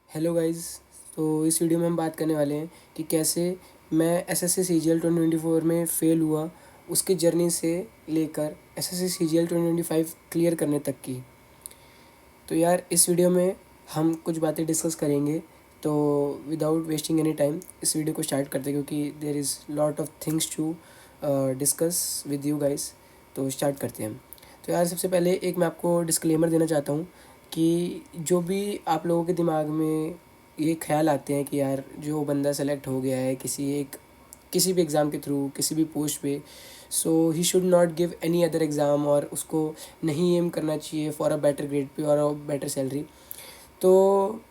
Hello guys. तो इस video में हम बात करने वाले हैं कि कैसे मैं एसएससी सीजीएल 2024 में फ़ेल हुआ, उसकी जर्नी से लेकर एसएससी सीजीएल 2025 क्लियर करने तक की। तो यार इस वीडियो में हम कुछ बातें डिस्कस करेंगे। तो विदाउट वेस्टिंग एनी टाइम इस वीडियो को स्टार्ट करते हैं, क्योंकि there is lot of things to discuss with you guys. तो स्टार्ट करते हैं हम। तो यार सबसे पहले एक मैं आपको डिस्क्लेमर देना चाहता हूँ कि जो भी आप लोगों के दिमाग में ये ख्याल आते हैं कि यार जो बंदा सेलेक्ट हो गया है किसी भी एग्ज़ाम के थ्रू किसी भी पोस्ट पे, so he should not give any other exam, और उसको नहीं एम करना चाहिए for a better grade pay और अ बेटर सैलरी। तो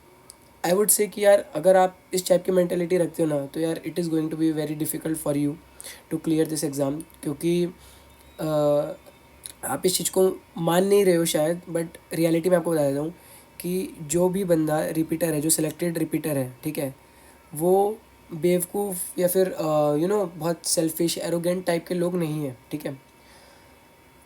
आई वुड से कि यार अगर आप इस टाइप की मैंटेलिटी रखते हो ना, तो यार it is going to be very difficult for you to clear this exam. क्योंकि आप इस चीज़ को मान नहीं रहे हो शायद, बट रियलिटी में आपको बता देता हूँ कि जो भी बंदा रिपीटर है, जो सिलेक्टेड रिपीटर है, ठीक है, वो बेवकूफ़ या फिर बहुत सेल्फिश एरोगेंट टाइप के लोग नहीं हैं, ठीक है।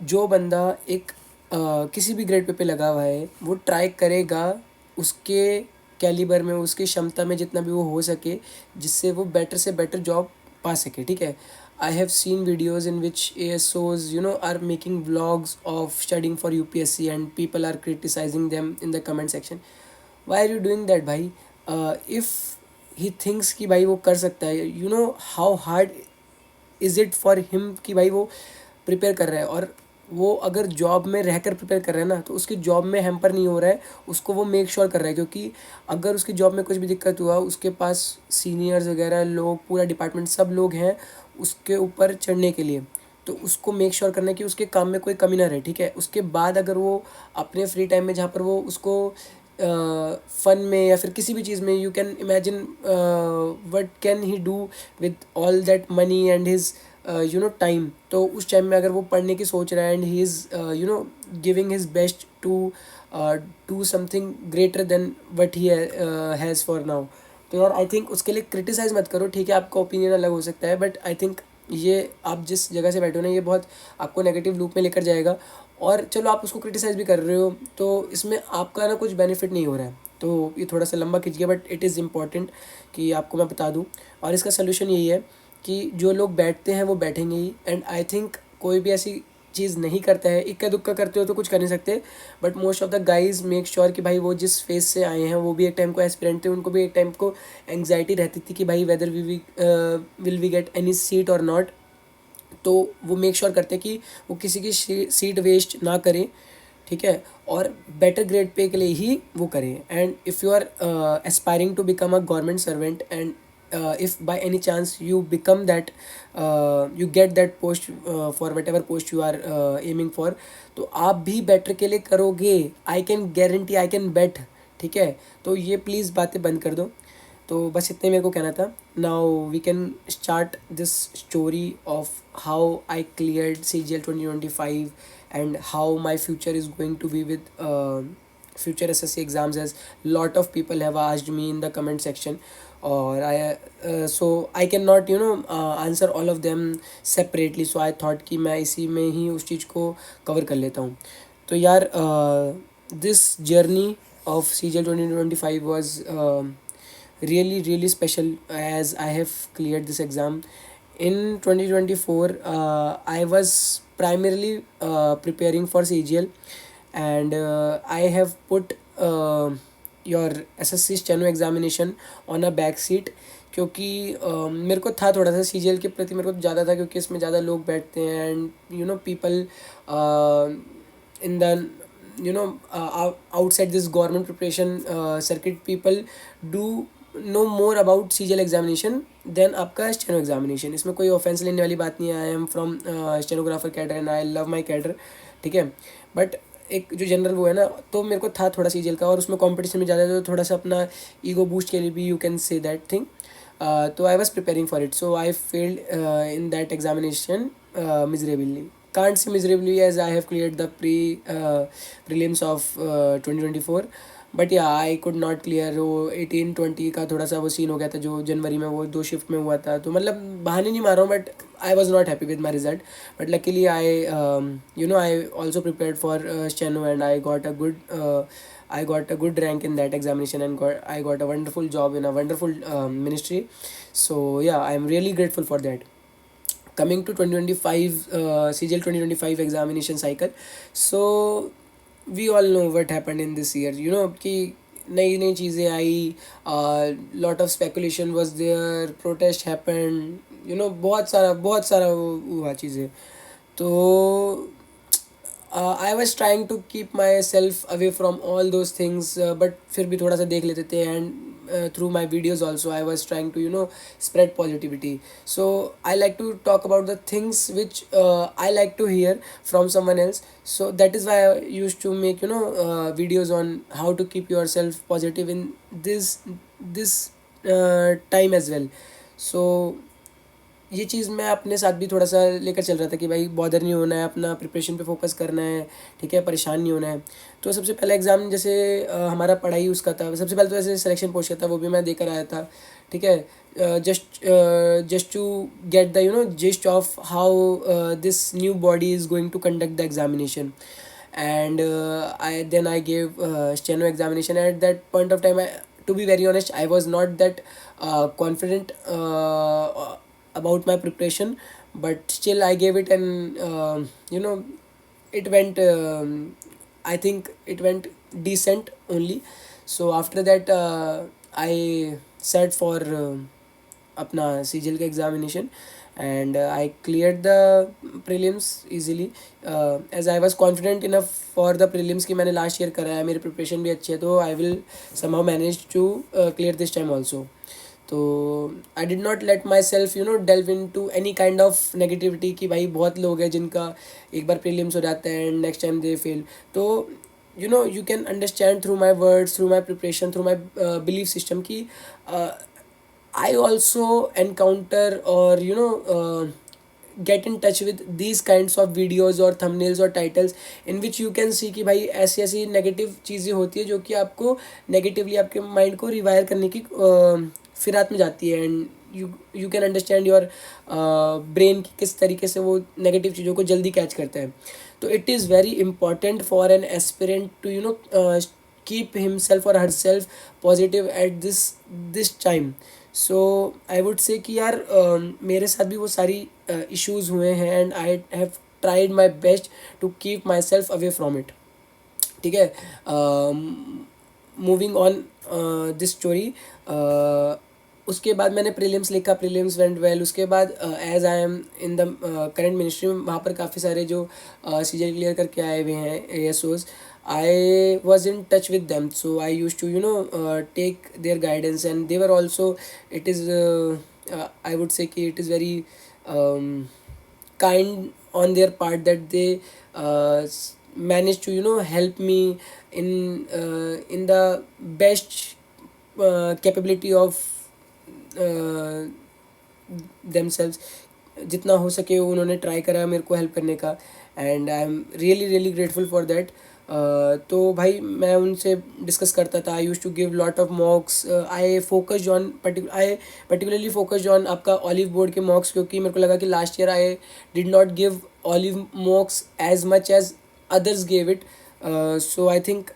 जो बंदा एक किसी भी ग्रेड पे लगा हुआ है, वो ट्राई करेगा उसके कैलिबर में, उसकी क्षमता में जितना भी वो हो सके, जिससे वो बेटर से बेटर जॉब पा सके, ठीक है। I have seen videos in which ASOs are making vlogs of studying for UPSC and people are criticising them in the comment section. Why are you doing that भाई? If he thinks कि भाई वो कर सकता है, how hard is it for him कि भाई वो प्रिपेयर कर रहा है, और वो अगर जॉब में रहकर प्रिपेयर कर रहा है ना, तो उसकी जॉब में हैम्पर नहीं हो रहा है, उसको वो मेक श्योर कर रहा है। क्योंकि अगर उसकी जॉब में कुछ भी दिक्कत हुआ, उसके पास सीनियर्स वगैरह लोग, पूरा डिपार्टमेंट, सब लोग हैं उसके ऊपर चढ़ने के लिए। तो उसको मेक श्योर करना है कि उसके काम में कोई कमी ना रहे, ठीक है। उसके बाद अगर वो अपने फ्री टाइम में, जहाँ पर वो उसको फन में या फिर किसी भी चीज़ में, you can imagine what can he do with all that money and his time. तो उस टाइम में अगर वो पढ़ने की सोच रहा है and he is giving his best to do something greater than what he has for now. तो यार आई थिंक उसके लिए क्रिटिसाइज़ मत करो, ठीक है। आपका ओपिनियन अलग हो सकता है, बट आई थिंक ये आप जिस जगह से बैठे हो ना, ये बहुत आपको नेगेटिव लूप में लेकर जाएगा। और चलो आप उसको क्रिटिसाइज़ भी कर रहे हो, तो इसमें आपका ना कुछ बेनिफिट नहीं हो रहा है। तो ये थोड़ा सा लंबा खींच गया, बट इट इज़ इम्पॉर्टेंट कि आपको मैं बता दूँ। और इसका सोल्यूशन यही है कि जो लोग बैठते हैं वो बैठेंगे ही। एंड आई थिंक कोई भी ऐसी चीज़ नहीं करता है, इक्का दुक्का करते हो तो कुछ कर नहीं सकते, but most of the guys make sure कि भाई वो जिस फेज से आए हैं, वो भी एक टाइम को एस्पिरेंट थे, उनको भी एक टाइम को एंग्जाइटी रहती थी कि भाई whether will we get any seat और नॉट। तो वो मेक श्योर करते हैं कि वो किसी की सीट वेस्ट ना करें, ठीक है, और बेटर ग्रेड पे के लिए ही वो करें। And if you are aspiring to become a government servant, and if by any chance you become that, you get that post for whatever post you are aiming for, तो आप भी better के लिए करोगे। I can guarantee, I can bet, ठीक है। तो ये प्लीज़ बातें बंद कर दो। तो बस इतने मेरे को कहना था। Now we can start this story of how I cleared CGL 2025 and how my future is going to be with future SSC exams, as lot of people have asked me in the comment section, or so I cannot answer all of them separately, so I thought कि मैं इसी में ही उस चीज़ को cover कर लेता हूँ। तो यार this journey of CGL 2025 was really really special, as I have cleared this exam in 2024. I was primarily preparing for CGL, and I have put your SSC steno examination on a back seat, क्योंकि मेरे को था थोड़ा सा CGL के प्रति, मेरे को ज़्यादा था, क्योंकि इसमें ज़्यादा लोग बैठते हैं, and people in the outside this government preparation circuit, people do know more about CGL examination then आपका स्टेनो एग्जामिनेशन। इसमें कोई ऑफेंस लेने वाली बात नहीं है। I am from stenographer cadre and I love my cadre, ठीक है। बट एक जो जनरल वो है ना, तो मेरे को था थोड़ा CGL का, और उसमें कंपटीशन में ज़्यादा, तो थोड़ा सा अपना ईगो बूस्ट के लिए भी you can say that thing. तो I was preparing for it, so I failed in that examination miserably. Can't say miserably, as I have cleared the prelims of 2024, but या आई कुड नॉट क्लियर। वो 18-20 का थोड़ा सा वो scene हो गया था, जो जनवरी में वो 2 शिफ्ट में हुआ था। तो मतलब बहाने नहीं मार रहा हूँ, but I was not happy with my result. But luckily I I also prepared for steno, and I got a good I got a good rank in that examination, and I got a wonderful job in a wonderful ministry. So yeah, I'm really grateful for that. Coming to 2025 CGL 2025 examination cycle. So we all know what happened in this year, कि नई नई चीज़ें आई, lot of speculation was there, protest happened, बहुत सारा हुआ चीज़ें. तो I was trying to keep myself away from all those things, but फिर भी थोड़ा सा देख लेते थे. And through my videos also I was trying to spread positivity. So I like to talk about the things which I like to hear from someone else. So that is why I used to make videos on how to keep yourself positive in this time as well. So ये चीज़ मैं अपने साथ भी थोड़ा सा लेकर चल रहा था कि भाई बॉदर नहीं होना है, अपना प्रिपरेशन पे फोकस करना है, ठीक है, परेशान नहीं होना है. तो सबसे पहला एग्ज़ाम जैसे हमारा पढ़ाई उसका था. सबसे पहले तो ऐसे सिलेक्शन पोस्ट था, वो भी मैं देकर आया था, ठीक है. Just to get the gist of how this new body is going to conduct the examination. And I gave steno examination. At that point of time, to be very honest, I was not that confident about my preparation, but still I gave it, and it went, I think it went decent only. So after that I sat for अपना CGL का examination, and I cleared the prelims easily, as I was confident enough for the prelims कि मैंने last year करा है, मेरी preparation भी अच्छी है, तो I will somehow manage to clear this time also. तो I did not let myself delve into any kind of negativity कि भाई बहुत लोग हैं जिनका एक बार प्रीलिम्स हो जाता है and next time they fail. तो you can understand through my words, through my preparation, through my belief system कि I also encounter or get in touch with these kinds of videos or thumbnails or titles in which you can see कि भाई ऐसी ऐसी negative चीज़ें होती है जो कि आपको नेगेटिवली आपके माइंड को रिवायर करने की फिरात में जाती है. And you can understand your brain की किस तरीके से वो नेगेटिव चीज़ों को जल्दी कैच करता है. तो it is very important for an aspirant to keep himself और herself positive at this time. So I would say कि यार मेरे साथ भी वो सारी इश्यूज़ हुए हैं, and I have tried my best to keep myself away from it, ठीक है. मूविंग ऑन दिस स्टोरी, उसके बाद मैंने प्रीलिम्स लिखा, प्रीलिम्स वेंट वेल. उसके बाद as I am in the current ministry, वहाँ पर काफ़ी सारे जो सीजन क्लियर करके आए हुए हैं ASOs, I was in touch with them. So I used to take their guidance, and they were also, it is I would say कि it is very kind on their part that they managed to help me in the best capability of themselves. जितना हो सके उन्होंने try करा मेरे को help करने का, and I am really really grateful for that. तो भाई मैं उनसे डिस्कस करता था. I use to give lot of mocks. I particularly focused on आपका ऑलिव बोर्ड के मॉक्स, क्योंकि मेरे को लगा कि last year I did not give Olive mocks as much as others gave it. So I think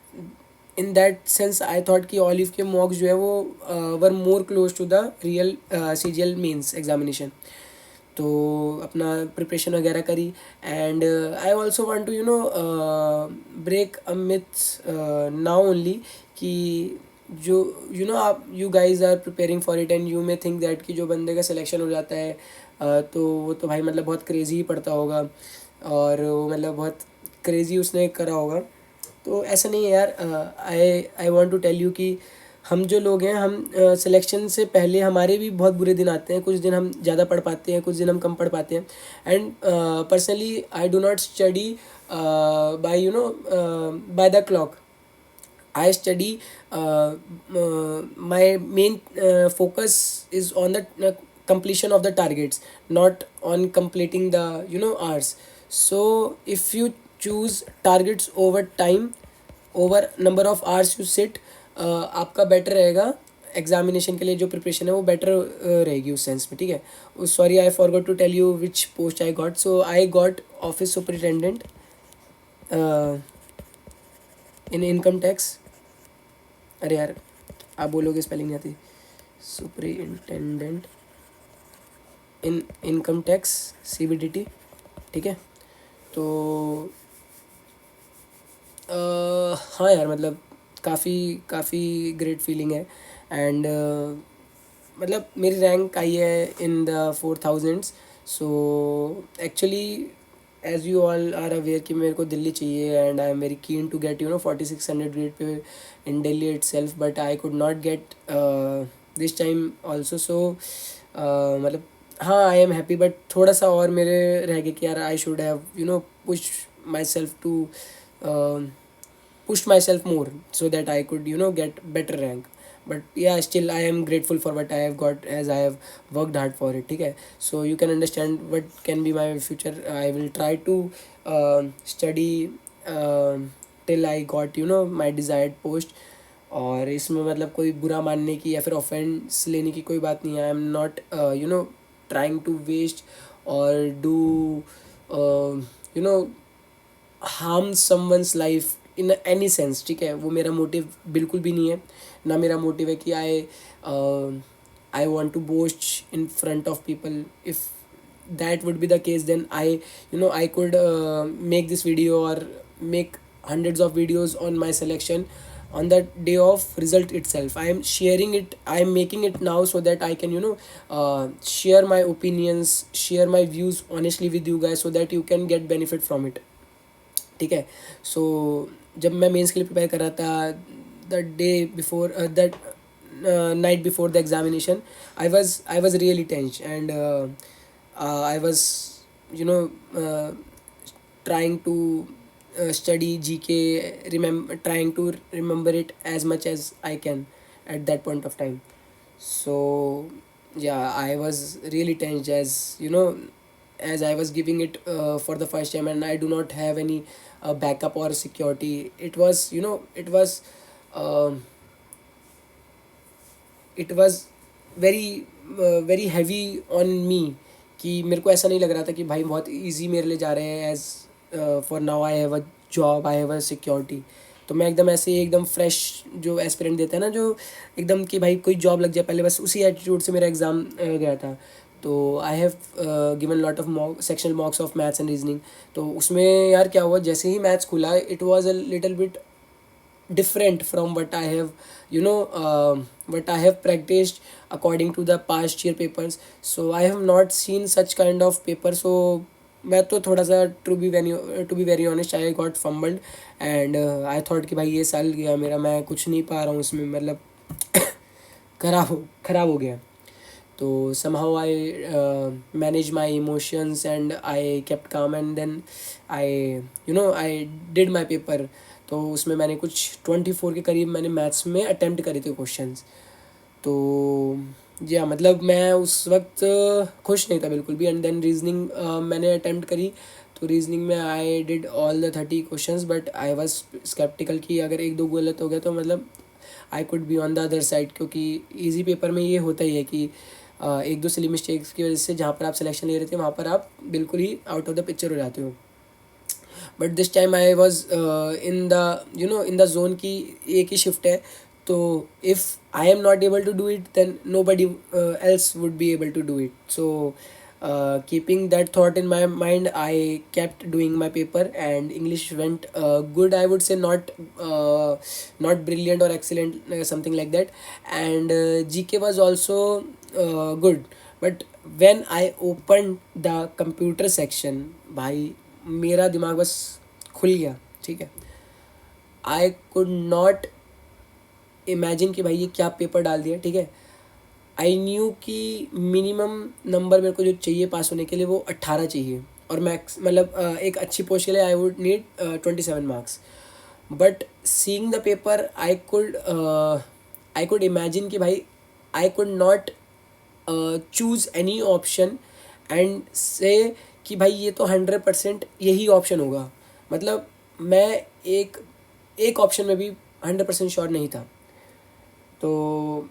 in that sense I thought कि Olive के mocks जो है वो वर मोर close to the real CGL mains examination. तो अपना preparation वगैरह करी. And I also want to break a myths now only कि जो आप you guys are preparing for it, and you may think that कि जो बंदे का सिलेक्शन हो जाता है तो वो तो भाई मतलब बहुत क्रेज़ी ही पढ़ता होगा, और वो मतलब बहुत क्रेज़ी उसने करा होगा. तो ऐसा नहीं है यार. I want to tell you कि हम जो लोग हैं, हम सिलेक्शन से पहले हमारे भी बहुत बुरे दिन आते हैं. कुछ दिन हम ज़्यादा पढ़ पाते हैं, कुछ दिन हम कम पढ़ पाते हैं. And personally I do not study by the clock. I study, my main focus is on the completion of the targets, not on completing the hours. So if you choose targets over time, over number of hours you sit, आपका better रहेगा examination के लिए. जो preparation है वो better रहेगी उस sense में, ठीक है. Sorry, I forgot to tell you which post I got. So I got office superintendent in income tax. अरे यार आप बोलोगे स्पेलिंग नहीं आती, superintendent in income tax, CBDT, ठीक है। तो हाँ यार मतलब काफ़ी काफ़ी ग्रेट फीलिंग है। एंड मतलब मेरी रैंक आई है in the 4000s। So actually as you all are aware कि मेरे को दिल्ली चाहिए, and I am very keen to get 4600 grade pay in Delhi itself, but I could not get this time also. So मतलब हाँ I am happy, but थोड़ा सा और मेरे रह गए कि यार I should have push my self to pushed myself more so that I could get better rank. But yeah, still I am grateful for what I have got, as I have worked hard for it, ठीक है। So you can understand what can be my future. I will try to study uh, till I got my desired post। और इसमें मतलब कोई बुरा मानने की या फिर ऑफेंस लेने की कोई बात नहीं है। I am not trying to waste और do harm someone's life in any sense, ठीक है। वो मेरा मोटिव बिल्कुल भी नहीं है। ना मेरा मोटिव है कि I want to boast in front of people. If that would be the case, then I could make this video or make hundreds of videos on my selection on the day of result itself. I am sharing it, I am making it now so that I can share my opinions, share my views honestly with you guys, so that you can get benefit from it, ठीक है। सो जब मैं mains के लिए prepare कर रहा था, the day before that night before the examination, I was really tense, and I was you know trying to study GK, trying to remember it as much as I can at that point of time. So yeah, I was really tensed, as I was giving it for the first time, and I do not have any backup or security. Um it was very very heavy on me, कि मेरे को ऐसा नहीं लग रहा था कि भाई बहुत इजी मेरे लिए जा रहे हैं, as for now I have a job, I have a security. तो मैं एकदम ऐसे ही एकदम फ्रेश जो एस्पिरेंट देता है ना, जो एकदम कि भाई कोई जॉब लग जाए पहले, बस उसी एटीट्यूड से मेरा एग्ज़ाम गया था। तो I have given lot of sectional मॉक्स of maths and reasoning. तो उसमें यार क्या हुआ, जैसे ही मैथ्स खुला, it was a little bit different from what I have what I have practiced according to the past year papers. So I have not seen such kind of paper. So मैं तो थोड़ा सा to be very honest I got fumbled, and I thought कि भाई ये साल गया मेरा, मैं कुछ नहीं पा रहा हूँ इसमें, मतलब खराब हो गया। तो somehow I managed my emotions and I kept calm, and then I did my paper। तो उसमें मैंने कुछ 24 के करीब मैंने मैथ्स में अटेम्प्ट करे थे क्वेश्चंस। तो या मतलब मैं उस वक्त खुश नहीं था बिल्कुल भी। एंड देन रीजनिंग मैंने अटेम्प्ट करी, तो रीजनिंग में I did all the 30 questions, but I was sceptical कि अगर एक दो गलत हो गया तो मतलब I could be on the other side. क्योंकि ईजी पेपर में ये होता ही है कि एक दो सिली मिस्टेक्स की वजह से जहाँ पर आप सिलेक्शन ले रहे थे वहाँ पर आप बिल्कुल ही आउट ऑफ द पिक्चर हो जाते हो। But this time I was in the zone की एक ही शिफ्ट है, तो if I am not able to do it then nobody else would be able to do it. So keeping that thought in my mind, I kept doing my paper, and English went good, I would say, not brilliant or excellent, something like that. And GK was also good, but when I opened the computer section, भाई मेरा दिमाग बस खुल गया, ठीक है। आई could not imagine कि भाई ये क्या पेपर डाल दिया, ठीक है। आई न्यू कि मिनिमम नंबर मेरे को जो चाहिए पास होने के लिए वो 18 चाहिए, और मैक्स मतलब एक अच्छी पोस्ट के लिए I would need 27 marks. But seeing the paper I could imagine कि भाई आई could not choose any option and से कि भाई ये तो 100% यही ऑप्शन होगा। मतलब मैं एक एक ऑप्शन में भी 100% श्योर नहीं था। तो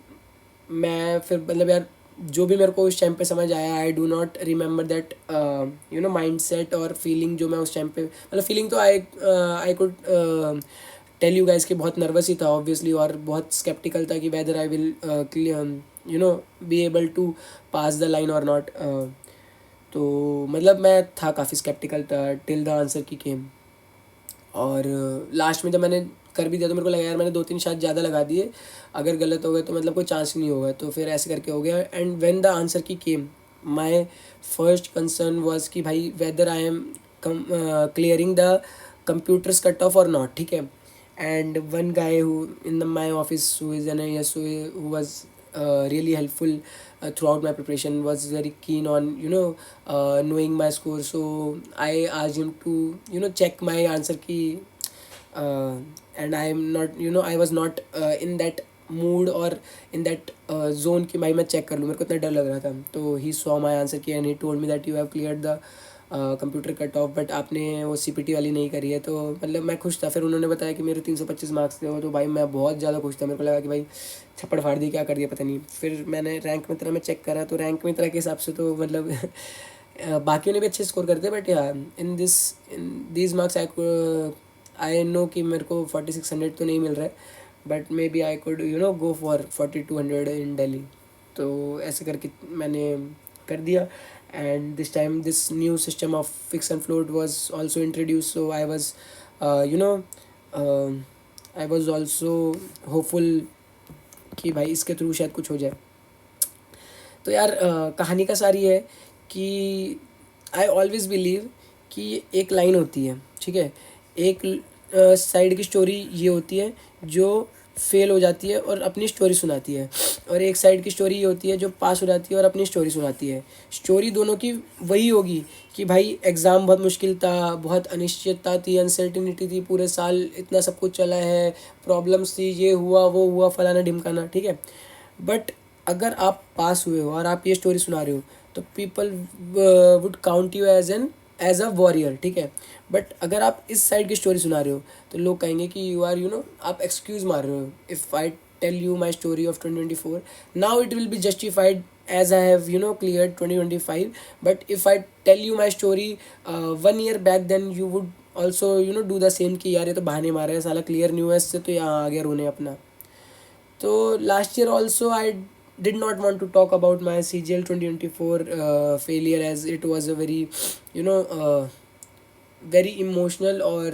मैं फिर मतलब यार जो भी मेरे को उस टाइम पे समझ आया, I do not remember that mind set और फीलिंग जो मैं उस टाइम पे, मतलब फीलिंग तो I could tell you guys कि बहुत नर्वस ही था ऑब्वियसली, और बहुत स्केप्टिकल था कि whether I will you know be able to pass the line और नॉट। तो मतलब मैं था काफ़ी स्केप्टिकल था टिल द आंसर की केम। और लास्ट में जब मैंने कर भी दिया तो मेरे को लगा यार मैंने 2-3 शायद ज़्यादा लगा दिए, अगर गलत हो गए तो मतलब कोई चांस ही नहीं होगा, तो फिर ऐसे करके हो गया। एंड व्हेन द आंसर की केम, माय फर्स्ट कंसर्न वाज कि भाई whether I am clearing the computers cut off और नॉट, ठीक है। And one guy who in the my office who is an S who was really helpful throughout my preparation, was very keen on knowing my score. So I asked him to check my answer key, uh, and I am not I was not in that mood or in that zone कि भाई मैं check कर लूँ, मेरे को इतना डर लग रहा था। तो ही सॉ माई आंसर की and he told me that you have clear the computer cut off, but आपने वो सीपीटी वाली नहीं करी है। तो मतलब मैं खुश था। फिर उन्होंने बताया कि मेरे 325 मार्क्स थे वो, तो भाई मैं बहुत ज़्यादा खुश था। मेरे को लगा कि भाई छप्पड़ फाड़ दी, क्या कर दिया पता नहीं। फिर मैंने रैंक मित्रा में चेक करा, तो रैंक मित्रा के हिसाब से तो मतलब बाकियों ने भी अच्छे स्कोर करते, बट या in these marks I know कि मेरे को 4600 तो नहीं मिल रहा है, but maybe I could go for 4200 इन दिल्ली। तो ऐसे करके मैंने कर दिया। And this time this new system of fix and float was also introduce, so I was you know I was also hopeful कि भाई इसके थ्रू शायद कुछ हो जाए। तो यार कहानी का सार ये है कि आई ऑलवेज बिलीव कि एक लाइन होती है, ठीक है। एक साइड की स्टोरी ये होती है जो फेल हो जाती है और अपनी स्टोरी सुनाती है, और एक साइड की स्टोरी ये होती है जो पास हो जाती है और अपनी स्टोरी सुनाती है। स्टोरी दोनों की वही होगी कि भाई एग्ज़ाम बहुत मुश्किल था, बहुत अनिश्चितता थी, अनसर्टिनिटी थी, पूरे साल इतना सब कुछ चला है, प्रॉब्लम्स थी, ये हुआ वो हुआ फलाना ढिमकाना, ठीक है। बट अगर आप पास हुए हो और आप ये स्टोरी सुना रहे हो तो people would count you as a warrior, ठीक है। बट अगर आप इस साइड की स्टोरी सुना रहे हो तो लोग कहेंगे कि यू आर आप एक्सक्यूज़ मार रहे हो। If I tell you my story of 2024, now it will be justified as I have cleared 2025, but if I tell you my story 1 year back, then you would also do the same कि यार ये तो बहाने मार रहा है साला, clear नहीं हुआ इससे तो यहाँ आ गया रोने अपना। तो last year also I did not want to talk about my CGL 2024 failure, as it was a very you know uh, very emotional or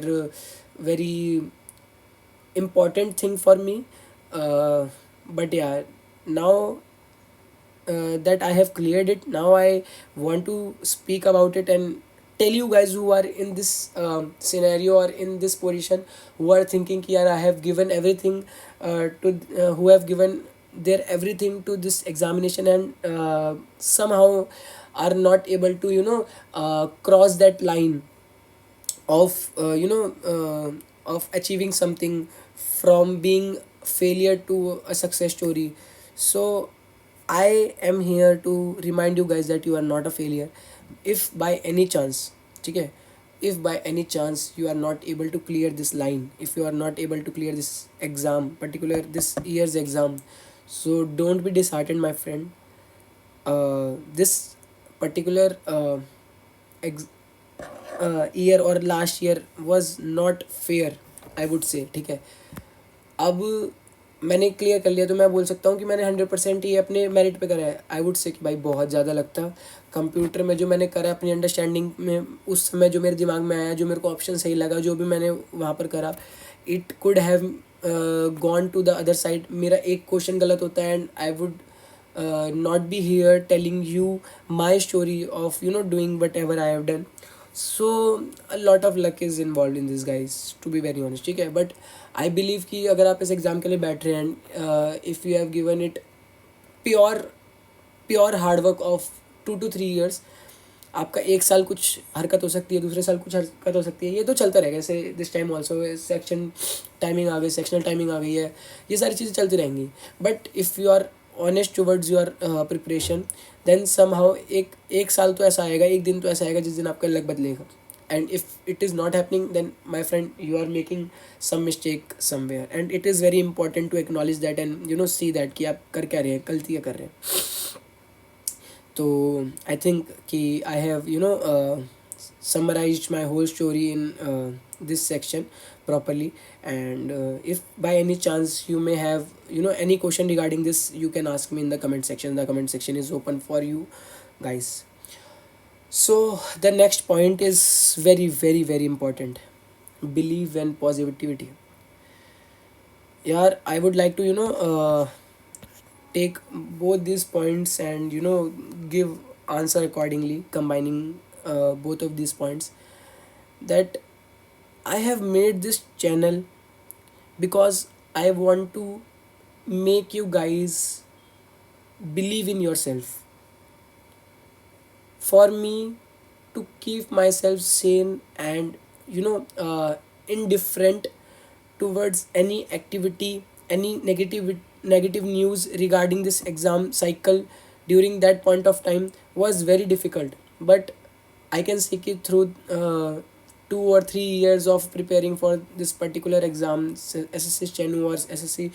very important thing for me. But yeah, now that I have cleared it, now I want to speak about it and tell you guys who are in this scenario or in this position, who are thinking कि यार I have given everything who have given their everything to this examination, and somehow are not able to cross that line of of achieving something, from being failure to a success story. So I am here to remind you guys that you are not a failure. If by any chance, ठीक है, if by any chance you are not able to clear this line, if you are not able to clear this exam, particular this year's exam, so don't be disheartened, my friend. This particular ex- year or last year was not fair, I would say, ठीक है। अब मैंने clear कर लिया तो मैं बोल सकता हूँ कि मैंने 100% ये अपने मेरिट पे करा है। आई वुड से कि भाई बहुत ज़्यादा लगता कंप्यूटर में जो मैंने करा अपनी अंडरस्टैंडिंग में, उस समय जो मेरे दिमाग में आया, जो मेरे को ऑप्शन सही लगा, जो भी मैंने वहाँ पर करा, it could have gone to the other side. मेरा एक क्वेश्चन गलत होता है and I would not be here telling you my story of doing whatever I have done. So a lot of luck is involved in this, guys, to be very honest, ठीक है। But I believe कि अगर आप इस exam के लिए बैठ रहे हैं, if you have given it pure pure hard work of 2 to 3 years, आपका एक साल कुछ हरकत हो सकती है, दूसरे साल कुछ हरकत हो सकती है, ये तो चलता रहेगा। जैसे this time also section timing आ गई, सेक्शनल टाइमिंग आ गई है, ये सारी चीज़ें चलती रहेंगी। But if you are honest towards your preparation, then somehow एक साल तो ऐसा आएगा, एक दिन तो ऐसा आएगा जिस दिन आपका लक बदलेगा। And if it is not happening, then my friend you are making some mistake somewhere, and it is very important to acknowledge that and see that कि आप कर क्या रहे हैं, गलतियाँ कर रहे हैं। तो आई थिंक कि I have summarized my whole story in this section properly. And if by any chance you may have any question regarding this, you can ask me in the comment section. The comment section is open for you guys. So the next point is very very very important: belief and positivity. Yeah, I would like to take both these points and give answer accordingly, combining both of these points. That I have made this channel because I want to make you guys believe in yourself. For me to keep myself sane and indifferent towards any activity, any negative news regarding this exam cycle during that point of time was very difficult. But I can seek it through 2 or 3 years of preparing for this particular exam, SSC Chenu or SSC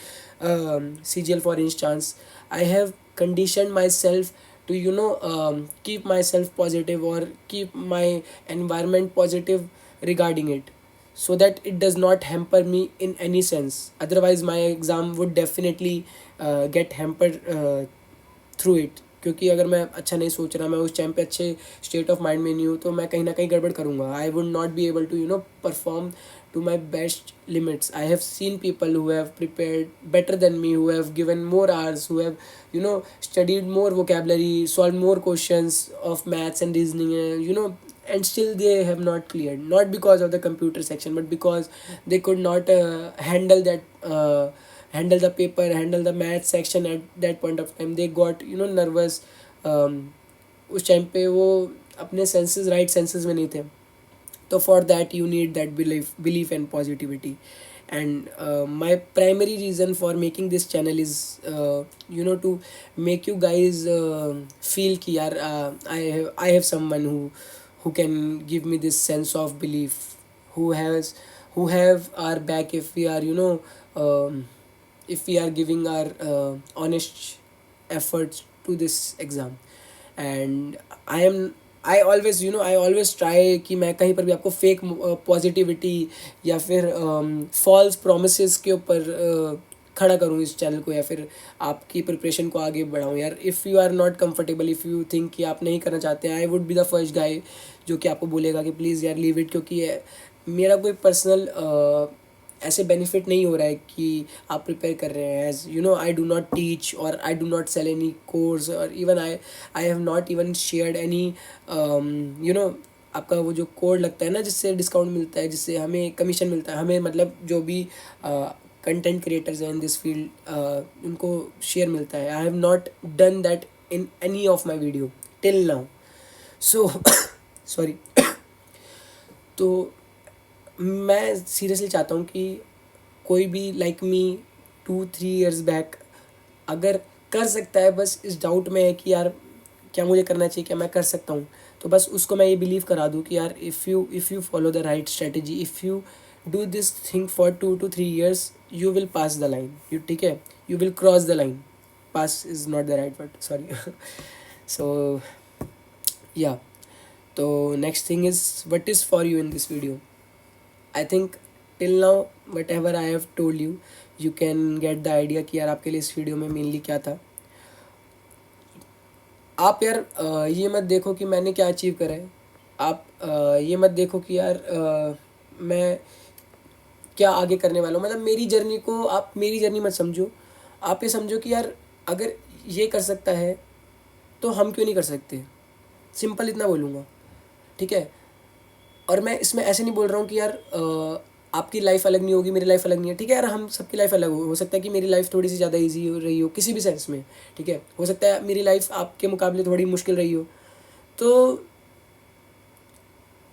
CGL for instance. I have conditioned myself to keep myself positive or keep my environment positive regarding it, so that it does not hamper me in any sense. Otherwise my exam would definitely get hampered through it. क्योंकि अगर मैं अच्छा नहीं सोच रहा, मैं उस time पे अच्छे स्टेट ऑफ माइंड में नहीं हूँ, तो मैं कहीं ना कहीं गड़बड़ करूँगा. I would not be able to perform to my best limits. I have seen people who have prepared better than me, who have given more hours, who have studied more vocabulary, solved more questions of maths and reasoning, and still they have not cleared, not because of the computer section, but because they could not handle the paper, handle the math section at that point of time. They got nervous. उस time पे वो अपने senses, right senses में नहीं थे. तो for that you need that belief and positivity. And my primary reason for making this channel is to make you guys feel कि यार I have someone who can give me this sense of belief, who have our back if we are if we are giving our honest efforts to this exam. And I always try कि मैं कहीं पर भी आपको fake positivity या फिर false promises के ऊपर खड़ा करूँ इस चैनल को, या फिर आपकी प्रिपरेशन को आगे बढ़ाऊँ. यार if you are not comfortable, if you think कि आप नहीं करना चाहते हैं, I would be the first guy जो कि आपको बोलेगा कि प्लीज़ यार लीव इट. क्योंकि मेरा कोई पर्सनल ऐसे बेनिफिट नहीं हो रहा है कि आप प्रिपेयर कर रहे हैं. As I do not teach और I do not sell any course, और even I have not even shared any आपका वो जो कोड लगता है ना जिससे डिस्काउंट मिलता है, जिससे हमें कमीशन मिलता है, हमें मतलब जो भी कंटेंट क्रिएटर्स हैं इन दिस फील्ड उनको शेयर मिलता है. I have not done that in any of my video till now. So sorry. तो मैं सीरियसली चाहता हूँ कि कोई भी लाइक मी 2-3 years बैक अगर कर सकता है, बस इस डाउट में है कि यार क्या मुझे करना चाहिए, क्या मैं कर सकता हूँ, तो बस उसको मैं ये बिलीव करा दूँ कि यार if you follow the right strategy, if you do this thing for 2 to 3 years, you will pass the line. You ठीक है, you will cross the line. Pass is not the right word, sorry. So yeah, तो next thing is what is for you in this video. I think till now whatever I have told you, you can get the idea कि यार आपके लिए इस video में mainly क्या था. आप यार ये मत देखो कि मैंने क्या अचीव करा है. आप ये मत देखो कि यार मैं क्या आगे करने वाला हूँ. मतलब मेरी जर्नी को आप मेरी जर्नी मत समझो. आप ये समझो कि यार अगर ये कर सकता है तो हम क्यों नहीं कर सकते. सिंपल इतना बोलूँगा, ठीक है. और मैं इसमें ऐसे नहीं बोल रहा हूँ कि यार आपकी लाइफ अलग नहीं होगी, मेरी लाइफ अलग नहीं है, ठीक है यार. हम सबकी लाइफ अलग हो सकता है कि मेरी लाइफ थोड़ी सी ज़्यादा इजी हो रही हो किसी भी सेंस में, ठीक है. हो सकता है मेरी लाइफ आपके मुकाबले थोड़ी मुश्किल रही हो. तो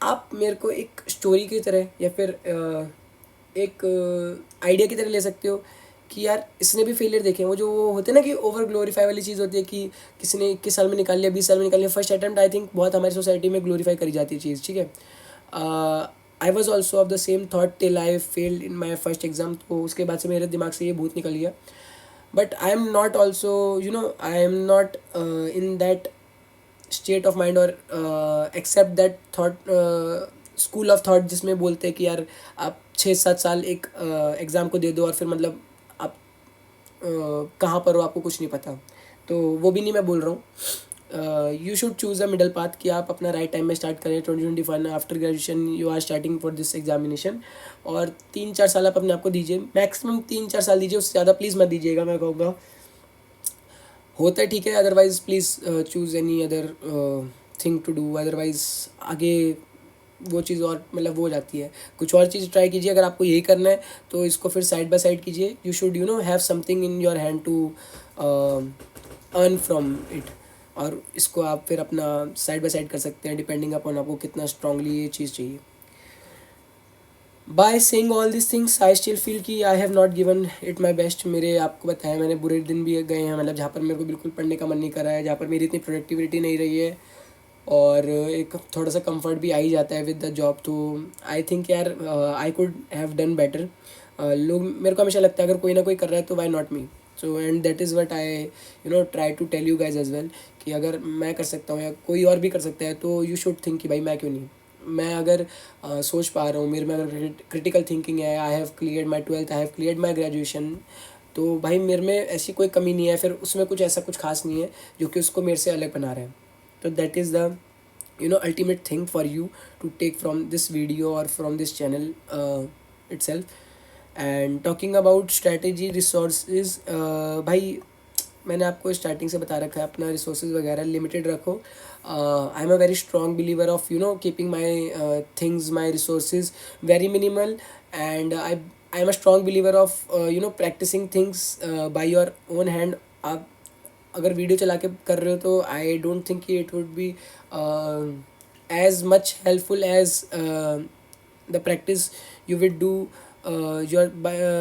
आप मेरे को एक स्टोरी की तरह या फिर एक आइडिया की तरह ले सकते हो कि यार इसने भी फेलियर देखे हैं. वो होते हैं ना कि ओवर ग्लोरीफाई वाली चीज़ होती है कि किसी ने 21 साल में निकाल लिया, 20 साल में निकाल लिया फर्स्ट अटैम्प्ट. आई थिंक बहुत हमारी सोसाइटी में ग्लोरीफाई करी जाती है चीज़, ठीक है. I was also of the same thought till I failed in my first exam. तो उसके बाद से मेरे दिमाग से ये भूत निकल गया. But I am not also I am not in that state of mind और accept that thought, school of thought जिसमें बोलते हैं कि यार आप 6-7 साल एक एग्ज़ाम को दे दो और फिर मतलब आप कहाँ पर हो आपको कुछ नहीं पता, तो वो भी नहीं मैं बोल रहा हूँ। You should choose a middle path कि आप अपना राइट टाइम में स्टार्ट करें। 2025 after graduation you are starting for this examination, और 3-4 साल आप अपने आप को दीजिए, मैक्सिमम 3-4 साल दीजिए, उससे ज़्यादा प्लीज़ मत दीजिएगा। मैं कहूँगा होता है ठीक है, otherwise please choose any other thing to do, otherwise आगे वो चीज़ और मतलब वो हो जाती है। कुछ और चीज़ ट्राई कीजिए, अगर आपको यही करना है तो इसको फिर साइड बाय साइड कीजिए। You should have something in your hand to earn from it, और इसको आप फिर अपना साइड बाय साइड कर सकते हैं डिपेंडिंग अपॉन आपको कितना स्ट्रांगली ये चीज़ चाहिए। By saying all this things I still feel कि I have not given it my best. मेरे आपको बताया मैंने बुरे दिन भी गए हैं, मतलब जहाँ पर मेरे को बिल्कुल पढ़ने का मन नहीं कर रहा है, जहाँ पर मेरी इतनी प्रोडक्टिविटी नहीं रही है, और एक थोड़ा सा कंफर्ट भी आ ही जाता है विद द जॉब। तो आई थिंक यार I could have done better. लोग मेरे को हमेशा लगता है अगर कोई ना कोई कर रहा है तो why not me. So and that is what I try to tell you guys as well, कि अगर मैं कर सकता हूँ या कोई और भी कर सकता है तो यू शुड थिंक कि भाई मैं क्यों नहीं। मैं अगर सोच पा रहा हूँ, मेरे में अगर क्रिटिकल थिंकिंग है, I have cleared my 12th, I have cleared my graduation, तो भाई मेरे में ऐसी कोई कमी नहीं है, फिर उसमें कुछ ऐसा कुछ खास नहीं है जो कि उसको मेरे से अलग बना रहा है। तो that is the ultimate thing for you to take from this video or from this channel itself. And talking about strategy resources, भाई मैंने आपको स्टार्टिंग से बता रखा है अपना रिसोर्सेज वगैरह लिमिटेड रखो। I am a very strong believer of keeping my things, my resources very minimal, and I am a strong believer of practising things by your own hand. आप अगर वीडियो चला के कर रहे हो तो आई डोंट थिंक कि it would be as much helpful as the practice you would do your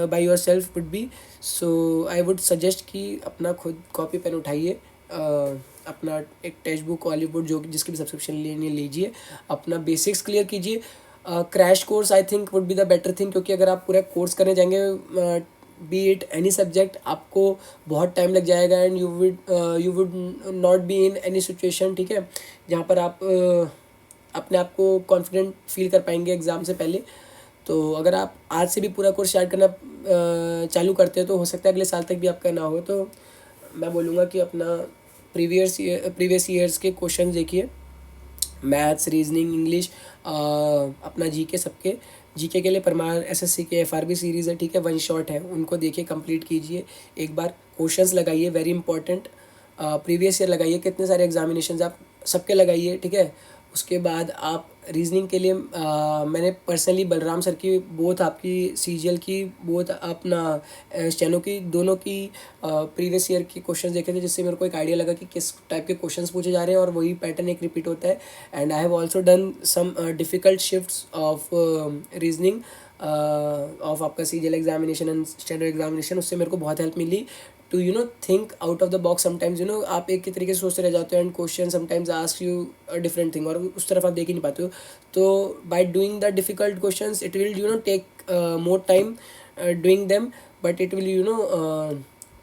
by your self would be. So I would suggest कि अपना खुद कॉपी पेन उठाइए, अपना एक टेक्स्ट बुक हॉलीवुड जो जिसकी भी सब्सक्रिप्शन लेनी लीजिए, अपना बेसिक्स क्लियर कीजिए। Crash course I think would be the better thing, क्योंकि अगर आप पूरा कोर्स करने जाएंगे बी इट एनी सब्जेक्ट, आपको बहुत टाइम लग जाएगा, and you would not be in any situation, ठीक है, जहाँ पर आप अपने आप को कॉन्फिडेंट फील कर पाएंगे एग्ज़ाम से पहले। तो अगर आप आज से भी पूरा कोर्स स्टार्ट करना चालू करते हो तो हो सकता है अगले साल तक भी आपका ना हो। तो मैं बोलूँगा कि अपना प्रीवियस ईयर्स के क्वेश्चन देखिए, मैथ्स, रीजनिंग, इंग्लिश, अपना जीके, सबके जीके के लिए परमार एसएससी के एफआरबी सीरीज़ है, ठीक है, वन शॉट है, उनको देखिए, कंप्लीट कीजिए। एक बार क्वेश्चंस लगाइए, वेरी इंपॉर्टेंट, प्रीवियस ईयर लगाइए, कितने सारे एग्जामिनेशंस आप सबके लगाइए, ठीक है। उसके बाद आप रीजनिंग के लिए मैंने पर्सनली बलराम सर की बोथ, आपकी सीजीएल की बोथ, अपना स्टेनो की, दोनों की प्रीवियस रीवियस ईयर के क्वेश्चंस देखे थे, जिससे मेरे को एक आइडिया लगा कि किस टाइप के क्वेश्चंस पूछे जा रहे हैं, और वही पैटर्न एक रिपीट होता है। And I have also done some difficult shifts of reasoning of आपका CGL examination and steno examination, उससे मेरे को बहुत हेल्प मिली to think out of the box. Sometimes आप एक ही तरीके से सोचते रह जाते हो, and question sometimes ask you a different thing, और उस तरफ आप देख ही नहीं पाते हो। तो by doing the difficult questions it will take more time doing them, but it will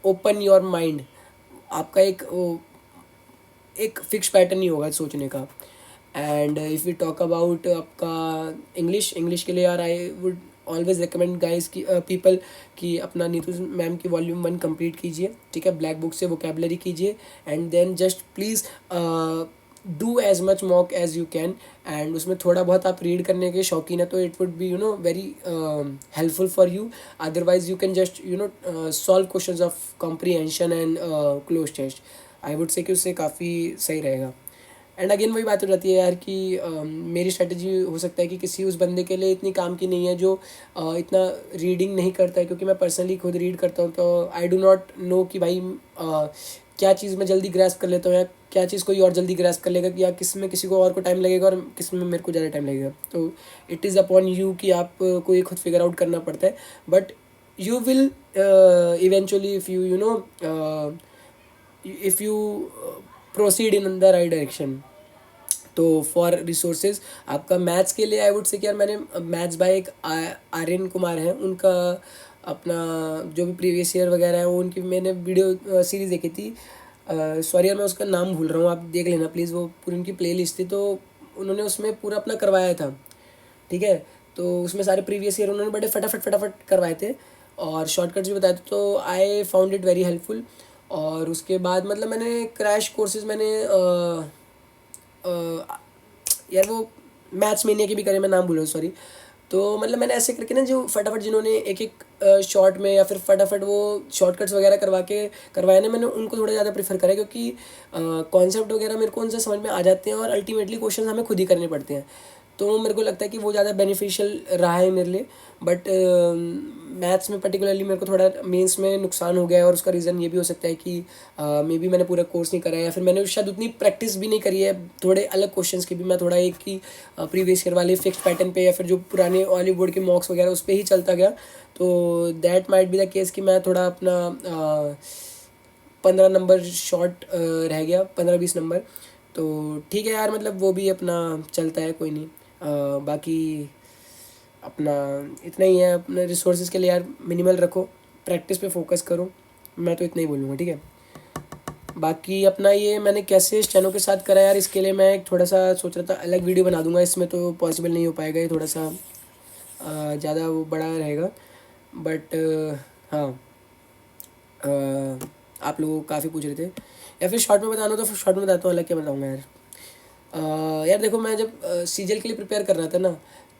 open your mind. आपका एक फिक्स पैटर्न नहीं होगा सोचने का। And if you talk about आपका इंग्लिश के लिए यार, I would always recommend guys की पीपल कि अपना नीतू मैम की वॉल्यूम 1 कंप्लीट कीजिए, ठीक है, ब्लैक बुक से वोकेबलरी कीजिए, and then just please do as much mock as you can. And उसमें थोड़ा बहुत आप रीड करने के शौकीन है तो it would be very helpful for you. Otherwise you can just solve questions of comprehension and cloze test. I would say कि उससे काफ़ी सही रहेगा। एंड अगेन वही बात हो जाती है यार कि मेरी स्ट्रेटजी हो सकता है कि किसी उस बंदे के लिए इतनी काम की नहीं है जो इतना रीडिंग नहीं करता है, क्योंकि मैं पर्सनली खुद रीड करता हूँ, तो आई डू नॉट नो कि भाई क्या चीज़ मैं जल्दी ग्रैस्प कर लेता हूँ, या क्या चीज़ कोई और जल्दी ग्रैस्प कर लेगा, या किस में किसी को और को टाइम लगेगा और किस में मेरे को ज़्यादा टाइम लगेगा। तो इट इज़ अपॉन यू कि आप को ये खुद फिगर आउट करना पड़ता है, but you will eventually if you proceed in the right direction. तो फॉर रिसोर्सेज आपका मैथ्स के लिए आई वुड से कि यार मैंने मैथ्स बाय एक आर्यन कुमार है, उनका अपना जो भी प्रीवियस ईयर वगैरह है वो उनकी मैंने वीडियो सीरीज़ देखी थी। सॉरी यार मैं उसका नाम भूल रहा हूँ, आप देख लेना प्लीज़, वो पूरी उनकी प्ले लिस्ट थी, तो उन्होंने उसमें पूरा अपना करवाया था, ठीक है। तो उसमें सारे प्रीवियस ईयर उन्होंने बड़े फटाफट फटाफट करवाए थे और शॉर्टकट्स भी बताए थे, तो I found it very helpful. और उसके बाद मतलब मैंने क्रैश कोर्सेज मैंने यार वो मैथ्स मेनिया की भी करे, मैं नाम भूल रहा हूँ सॉरी। तो मतलब मैंने ऐसे करके ना, जो फटाफट जिन्होंने एक एक शॉर्ट में या फिर फटाफट वो शॉर्टकट्स वगैरह करवा के करवाए ना, मैंने उनको थोड़ा ज़्यादा प्रेफर करा, क्योंकि कॉन्सेप्ट वगैरह मेरे को उनसे समझ में आ जाते हैं और अल्टीमेटली क्वेश्चन हमें खुद ही करने पड़ते हैं। तो मेरे को लगता है कि वो ज़्यादा बेनिफिशियल रहा है मेरे लिए। बट मैथ्स में पर्टिकुलरली मेरे को थोड़ा मेंस में नुकसान हो गया है, और उसका रीज़न ये भी हो सकता है कि मे बी मैंने पूरा कोर्स नहीं करा है, या फिर मैंने शायद उतनी प्रैक्टिस भी नहीं करी है थोड़े अलग क्वेश्चंस की भी। मैं थोड़ा एक ही प्रीवियस ईयर वाले फिक्स पैटर्न पे या फिर जो पुराने ऑली बोर्ड के मॉक्स वगैरह उस पर ही चलता गया। तो that might be the case कि मैं थोड़ा अपना 15 नंबर शॉर्ट रह गया, 15-20 नंबर। तो ठीक है यार, मतलब वो भी अपना चलता है, कोई नहीं। बाकी अपना इतना ही है, अपने रिसोर्सेज के लिए यार मिनिमल रखो, प्रैक्टिस पे फोकस करो, मैं तो इतना ही बोलूँगा, ठीक है। बाकी अपना ये मैंने कैसे स्टेनो के साथ करा यार, इसके लिए मैं एक थोड़ा सा सोच रहा था अलग वीडियो बना दूंगा, इसमें तो पॉसिबल नहीं हो पाएगा, ये थोड़ा सा ज़्यादा वो बड़ा रहेगा। बट हाँ, आप लोग काफ़ी पूछ रहे थे, या फिर शॉर्ट में बताना हो तो फिर शॉर्ट में बताता हूँ, अलग क्या बताऊँगा यार। यार देखो, मैं जब सीजल के लिए प्रिपेयर कर रहा था ना,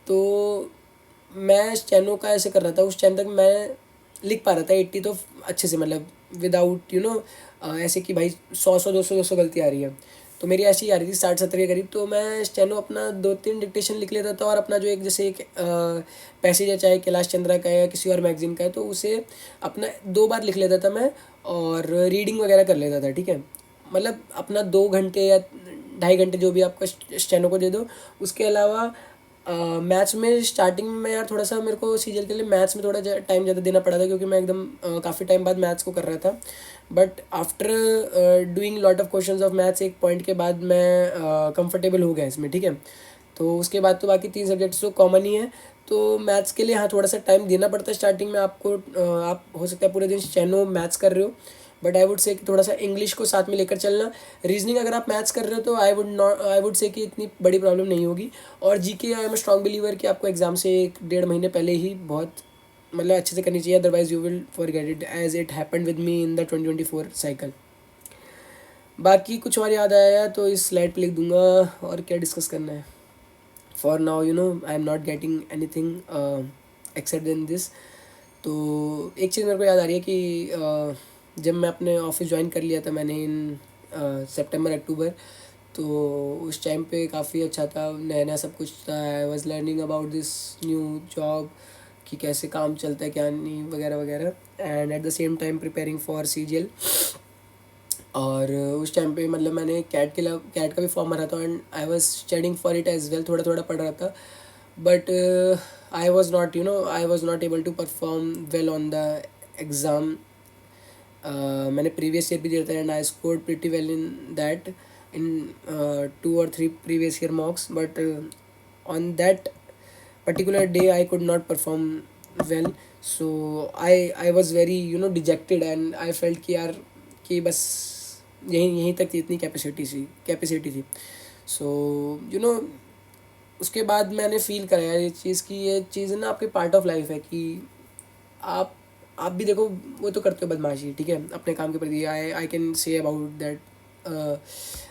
तो मैं स्टेनो का ऐसे कर रहा था, उस टाइम तक मैं लिख पा रहा था 80 तो अच्छे से, मतलब विदाउट ऐसे कि भाई 100 100 200 गलती आ रही है। तो मेरी ऐसी ही आ रही थी 60 70 के करीब। तो मैं स्टेनो अपना 2-3 डिक्टेशन लिख लेता था, और अपना जो एक जैसे एक पैसेज है, चाहे कैलाश चंद्रा का है या किसी और मैगजीन का है, तो उसे अपना 2 बार लिख लेता था मैं, और रीडिंग वगैरह कर लेता था, ठीक है। मतलब अपना 2 घंटे या 2.5 घंटे जो भी आपका स्टेनो को दे दो। उसके अलावा मैथ्स में स्टार्टिंग में यार थोड़ा सा मेरे को सीजल के लिए मैथ्स में थोड़ा टाइम ज़्यादा देना पड़ा था, क्योंकि मैं एकदम काफ़ी टाइम बाद मैथ्स को कर रहा था। But after doing lot of questions of maths, एक पॉइंट के बाद मैं कंफर्टेबल हो गया इसमें, ठीक है। तो उसके बाद तो बाकी 3 सब्जेक्ट्स तो कॉमन ही है। तो मैथ्स के लिए हाँ थोड़ा सा टाइम देना पड़ता है स्टार्टिंग में आपको। आप हो सकता है पूरे दिन स्टेनो मैथ्स कर रहे हो, बट आई वुड से कि थोड़ा सा इंग्लिश को साथ में लेकर चलना। रीजनिंग अगर आप मैथ्स कर रहे हो तो आई वुड से कि इतनी बड़ी प्रॉब्लम नहीं होगी। और GK I am a strong believer कि आपको एग्जाम से 1-1.5 महीने पहले ही बहुत मतलब अच्छे से करनी चाहिए, otherwise you will forget it as it happened with me in the 2024 cycle. बाकी कुछ और याद आया तो इस स्लाइड पे लिख दूंगा, और क्या डिस्कस करना है। For now I am not getting anything except then this. तो एक चीज़ मेरे को याद आ रही है कि जब मैं अपने ऑफिस ज्वाइन कर लिया था मैंने इन सितंबर अक्टूबर, तो उस टाइम पे काफ़ी अच्छा था, नया नया सब कुछ था। I was learning about this new job, कि कैसे काम चलता है क्या नहीं वगैरह वगैरह, and at the same time preparing for CGL. और उस टाइम पे मतलब मैंने कैट का भी फॉर्म भरा था, and I was studying for it as well, थोड़ा थोड़ा पढ़ रहा था। But I was not able to perform well on the exam. मैंने प्रीवियस ईयर भी दिया था, and I scored pretty well in that, in 2 or 3 previous year mocks. But on that particular day I could not perform well, so I was very dejected, and I felt कि यार कि बस यहीं यहीं तक थी, इतनी कैपेसिटी थी। सो उसके बाद मैंने फील करा यार ये चीज़, कि ये चीज़ ना आपके पार्ट ऑफ लाइफ है, कि आप आप भी देखो, वो तो करते हो बदमाशी, ठीक है, अपने काम के प्रति। I can say about that,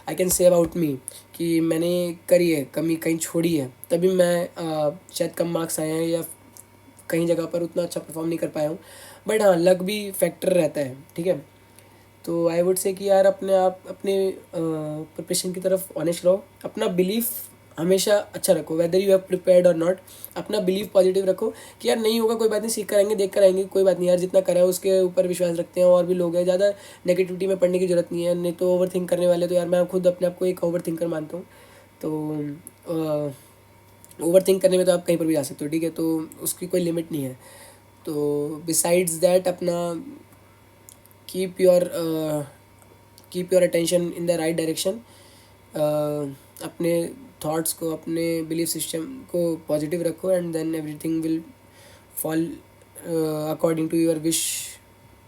I can say about me कि मैंने करी है, कमी कहीं छोड़ी है, तभी मैं शायद कम मार्क्स आए हैं, या कहीं जगह पर उतना अच्छा परफॉर्म नहीं कर पाया हूँ। बट हाँ, लक भी फैक्टर रहता है, ठीक है। तो आई वुड से कि यार अपने प्रिपरेशन की तरफ ऑनेस्ट रहो, अपना बिलीफ हमेशा अच्छा रखो, वेदर यू हैव प्रिपेयर्ड और नॉट। अपना बिलीफ पॉजिटिव रखो कि यार नहीं होगा कोई बात नहीं, सीख कर आएंगे, देख कर आएंगे, कोई बात नहीं यार, जितना करा है उसके ऊपर विश्वास रखते हैं, और भी लोग हैं। ज़्यादा नेगेटिविटी में पढ़ने की जरूरत नहीं है, नहीं तो ओवर थिंक करने वाले तो यार मैं खुद अपने आप को एक ओवर थिंकर मानता हूँ। तो ओवर थिंक करने में तो आप कहीं पर भी जा सकते हो, ठीक है, तो उसकी कोई लिमिट नहीं है। तो बिसाइड्स दैट अपना keep your keep your attention in the right direction. अपने थॉट्स को, अपने बिलीफ सिस्टम को पॉजिटिव रखो, and then everything will fall according to your wish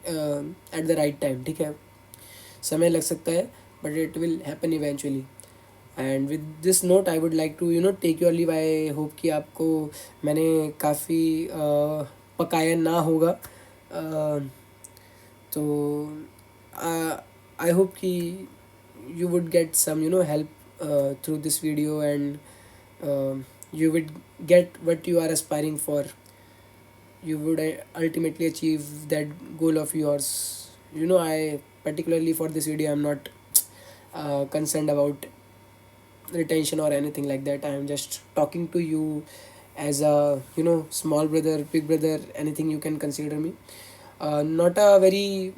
at the right time, ठीक है। समय लग सकता है, but it will happen eventually. And with this note I would like to take your leave. I hope कि आपको मैंने काफ़ी पकाया ना होगा. तो आई होप कि you would get some help through this video, and you would get what you are aspiring for. You would ultimately achieve that goal of yours. I particularly for this video I'm not concerned about retention or anything like that. I am just talking to you as a small brother, big brother, anything you can consider me. Not a very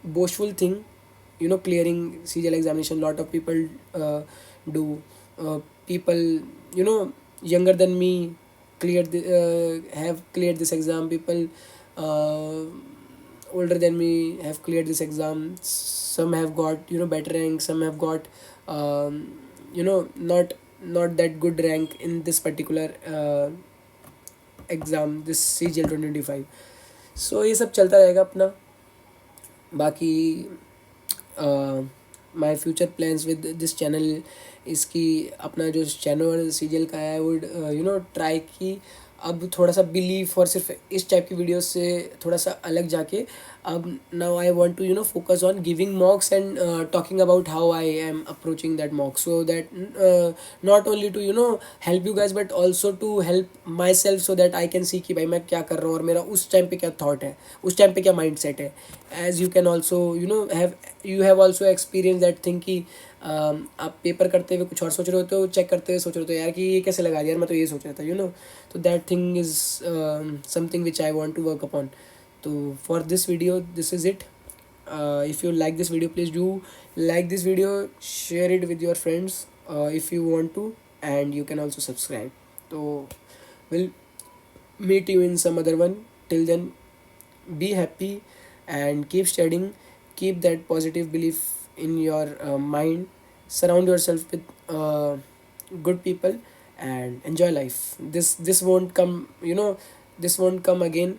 boastful thing, clearing CGL examination. Lot of people do. People younger than me have cleared this exam. People uh, older than me have cleared this exam. Some have got better rank, some have got not that good rank in this particular exam, this CGL 2025. So ये सब चलता रहेगा अपना. बाकी my future plans with this channel, इसकी अपना जो channel serial का है, वुड ट्राई की अब थोड़ा सा बिलीव और सिर्फ इस टाइप की वीडियोस से थोड़ा सा अलग जाके, अब now I want to focus on giving mocks and talking about how I am approaching that mock, so that not only to help you guys but also to help my self, so that I can see कि भाई मैं क्या कर रहा हूँ और मेरा उस टाइम पे क्या थॉट है, उस टाइम पे क्या माइंड सेट है. As you can also have also experience that thing कि आप पेपर करते हुए कुछ और सोच रहे होते हो, चेक करते हुए सोच रहे होते हो यार कि ये कैसे लगा दिया यार, मैं तो ये सोच रहा था. तो that thing is something which I want to work upon. तो for this video this is it. If you like this video, please do like this video, share it with your friends if you want to, and you can also subscribe. So we'll meet you in some other one. Till then, be happy and keep studying. Keep that positive belief in your mind. Surround yourself with good people and enjoy life. This won't come, this won't come again.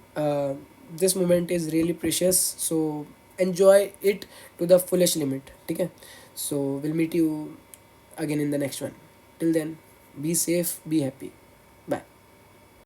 This moment is really precious, so enjoy it to the fullest limit. Okay, so we'll meet you again in the next one. Till then, be safe, be happy.